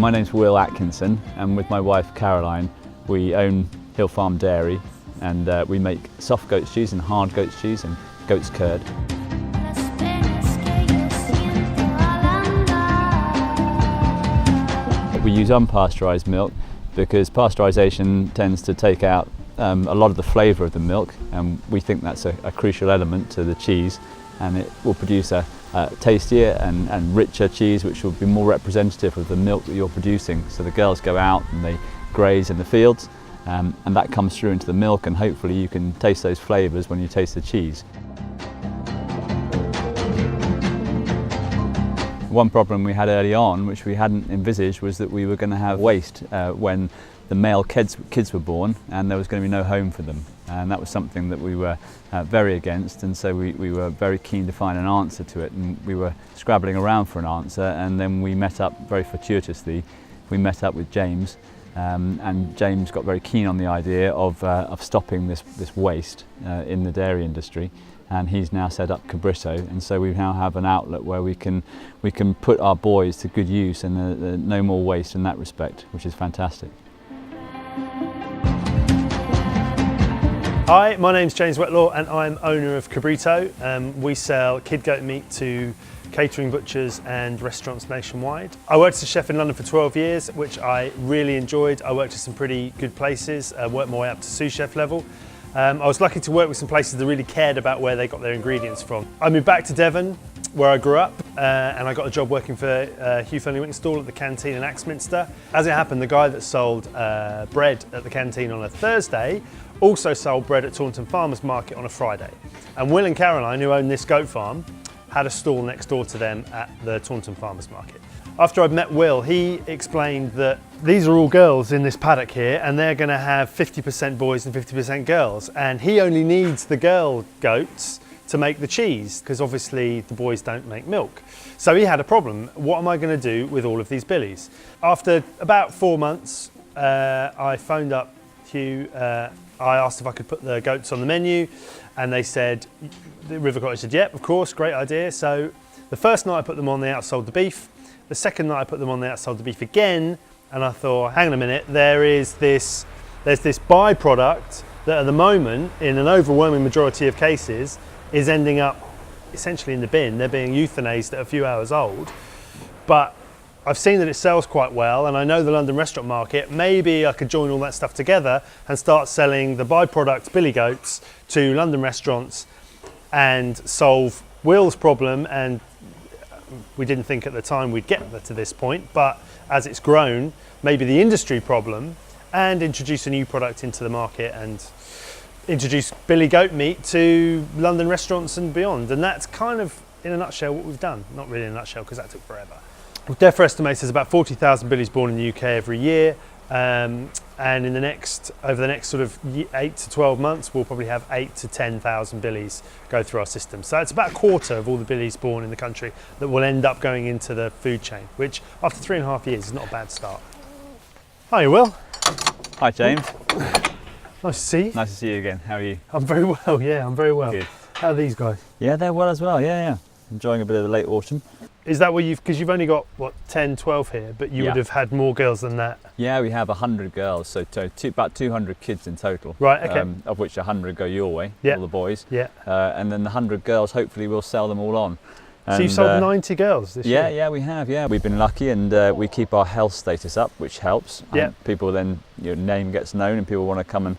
my name's Will Atkinson, and with my wife Caroline we own Hill Farm Dairy, and we make soft goat's cheese and hard goat's cheese and goat's curd. We use unpasteurised milk because pasteurisation tends to take out a lot of the flavour of the milk, and we think that's a crucial element to the cheese, and it will produce a tastier and richer cheese which will be more representative of the milk that you're producing. So the girls go out and they graze in the fields, and that comes through into the milk, and hopefully you can taste those flavours when you taste the cheese. One problem we had early on, which we hadn't envisaged, was that we were going to have waste when the male kids were born, and there was going to be no home for them. And that was something that we were very against, and so we were very keen to find an answer to it, and we were scrabbling around for an answer, and then we met up very fortuitously. We met up with James, and James got very keen on the idea of stopping this waste in the dairy industry. And he's now set up Cabrito, and so we now have an outlet where we can put our boys to good use, and no more waste in that respect, which is fantastic. Hi, my name's James Wetlaw and I'm owner of Cabrito. We sell kid goat meat to catering butchers and restaurants nationwide. I worked as a chef in London for 12 years, which I really enjoyed. I worked at some pretty good places, worked my way up to sous chef level. I was lucky to work with some places that really cared about where they got their ingredients from. I moved back to Devon, where I grew up, and I got a job working for Hugh Fearnley-Whittingstall at the canteen in Axminster. As it happened, the guy that sold bread at the canteen on a Thursday also sold bread at Taunton Farmers Market on a Friday. And Will and Caroline, who own this goat farm, had a stall next door to them at the Taunton Farmers Market. After I'd met Will, he explained that these are all girls in this paddock here, and they're going to have 50% boys and 50% girls, and he only needs the girl goats to make the cheese, because obviously the boys don't make milk. So he had a problem. What am I going to do with all of these billies? After about 4 months, I phoned up Hugh. I asked if I could put the goats on the menu, and they said, the River Cottage said, yep, of course, great idea. So the first night I put them on, they outsold the beef. The second night I put them on, they outsold the beef again, and I thought, hang on a minute, there's this byproduct that at the moment, in an overwhelming majority of cases, is ending up essentially in the bin. They're being euthanized at a few hours old. But I've seen that it sells quite well, and I know the London restaurant market. Maybe I could join all that stuff together and start selling the byproduct billy goats to London restaurants and solve Will's problem. And we didn't think at the time we'd get to this point, but as it's grown, maybe the industry problem, and introduce a new product into the market and introduce billy goat meat to London restaurants and beyond. And that's kind of, in a nutshell, what we've done. Not really in a nutshell, because that took forever. DEFRA estimates there's about 40,000 billies born in the UK every year, and over the next sort of 8 to 12 months, we'll probably have 8 to 10,000 billies go through our system. So it's about a quarter of all the billies born in the country that will end up going into the food chain, which after 3.5 years is not a bad start. Hi, Will. Hi, James. Nice to see you. Nice to see you again. How are you? I'm very well, yeah, I'm very well. Good. How are these guys? Yeah, they're well as well, yeah. Enjoying a bit of the late autumn. Is that where because you've only got, what, 10, 12 here, but you would have had more girls than that? Yeah, we have 100 girls, so about 200 kids in total. Right, okay. Of which 100 go your way, all the boys. Yeah. And then the 100 girls, hopefully we'll sell them all on. And, so you've sold 90 girls this year? Yeah, we have, yeah. We've been lucky, and we keep our health status up, which helps. Yeah. People then, your name gets known and people want to come and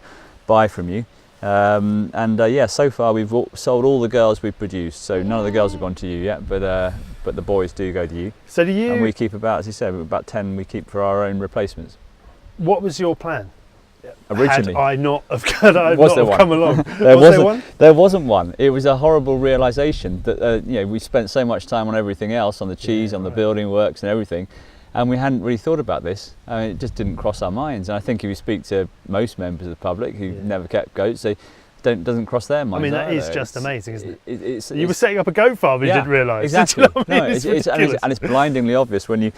buy from you. Yeah, so far we've sold all the girls we've produced, so none of the girls have gone to you yet, but the boys do go to you. So do you? And we keep about, as you said, about 10 we keep for our own replacements. What was your plan? Originally, had I not have come along, there wasn't one. It was a horrible realisation that we spent so much time on everything else, on the cheese, on the building works and everything, and we hadn't really thought about this. I mean, it just didn't cross our minds. And I think if you speak to most members of the public who've never kept goats, doesn't cross their minds. I mean, that either. is just amazing, isn't it? You were setting up a goat farm and you didn't realise. Exactly. It's blindingly obvious when you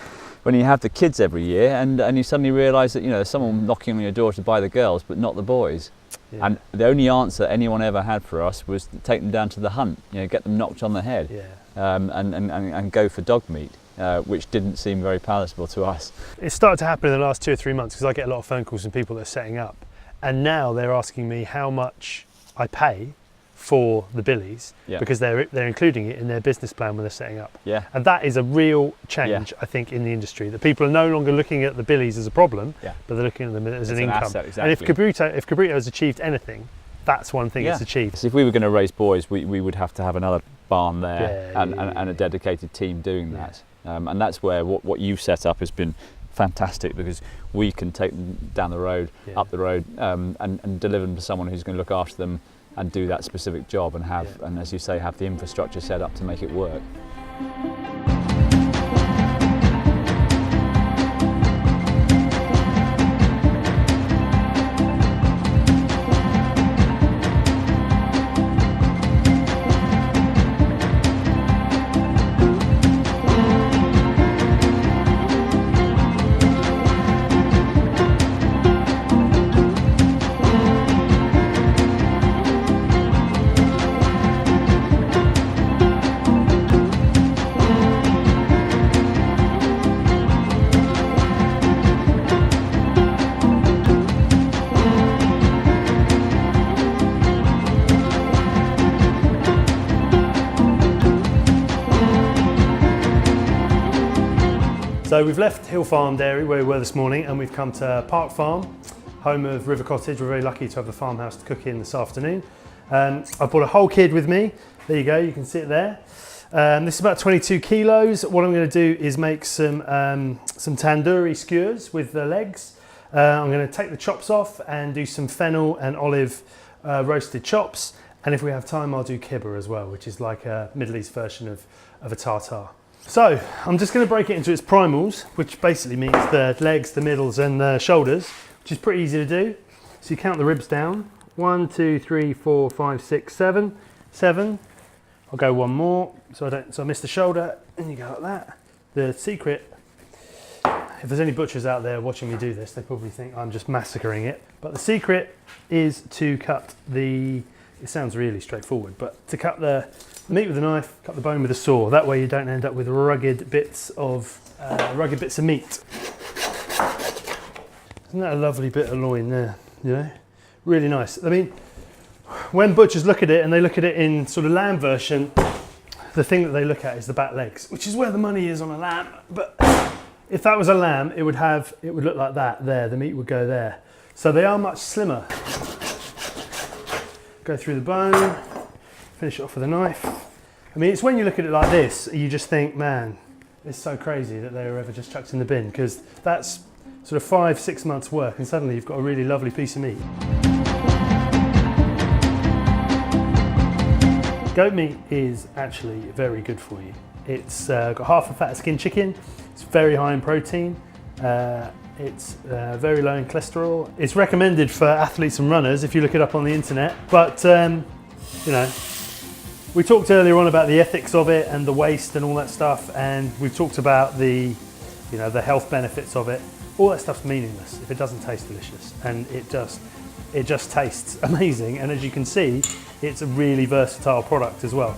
have the kids every year and you suddenly realise that there's someone knocking on your door to buy the girls but not the boys. Yeah. And the only answer anyone ever had for us was to take them down to the hunt, get them knocked on the head, and go for dog meat. which didn't seem very palatable to us. It started to happen in the last 2 or 3 months because I get a lot of phone calls from people that are setting up, and now they're asking me how much I pay for the billies because they're including it in their business plan when they're setting up. And that is a real change, I think, in the industry, that people are no longer looking at the billies as a problem, but they're looking at them as an income. Asset, exactly. And if Cabrito has achieved anything, that's one thing it's achieved. So if we were going to raise boys, we would have to have another barn there and a dedicated team doing that. And that's where what you've set up has been fantastic, because we can take them down the road, up the road, and deliver them to someone who's going to look after them and do that specific job, and have, and as you say, have the infrastructure set up to make it work. So we've left Hill Farm Dairy, where we were this morning, and we've come to Park Farm, home of River Cottage. We're very lucky to have the farmhouse to cook in this afternoon. I've brought a whole kid with me. There you go, you can see it there. This is about 22 kilos. What I'm going to do is make some tandoori skewers with the legs. I'm going to take the chops off and do some fennel and olive roasted chops. And if we have time, I'll do kibba as well, which is like a Middle East version of a tartare. So I'm just going to break it into its primals, which basically means the legs, the middles and the shoulders, which is pretty easy to do. So you count the ribs down. 1, 2, 3, 4, 5, 6, 7. 7. I'll go one more so I miss the shoulder, and you go like that. The secret, if there's any butchers out there watching me do this, they probably think I'm just massacring it. But the secret is to cut it sounds really straightforward, but to cut the meat with a knife, cut the bone with a saw. That way you don't end up with rugged bits of meat. Isn't that a lovely bit of loin there? You know, really nice. I mean, when butchers look at it, and they look at it in sort of lamb version, the thing that they look at is the back legs, which is where the money is on a lamb. But if that was a lamb, it would look like that there. The meat would go there. So they are much slimmer. Go through the bone. Finish it off with a knife. I mean, it's when you look at it like this, you just think, man, it's so crazy that they were ever just chucked in the bin, because that's sort of 5-6 months work, and suddenly you've got a really lovely piece of meat. Goat meat is actually very good for you. It's got half a fat skin chicken. It's very high in protein. It's very low in cholesterol. It's recommended for athletes and runners if you look it up on the internet, but you know, we talked earlier on about the ethics of it and the waste and all that stuff, and we've talked about the health benefits of it. All that stuff's meaningless if it doesn't taste delicious, and it just tastes amazing. And as you can see, it's a really versatile product as well.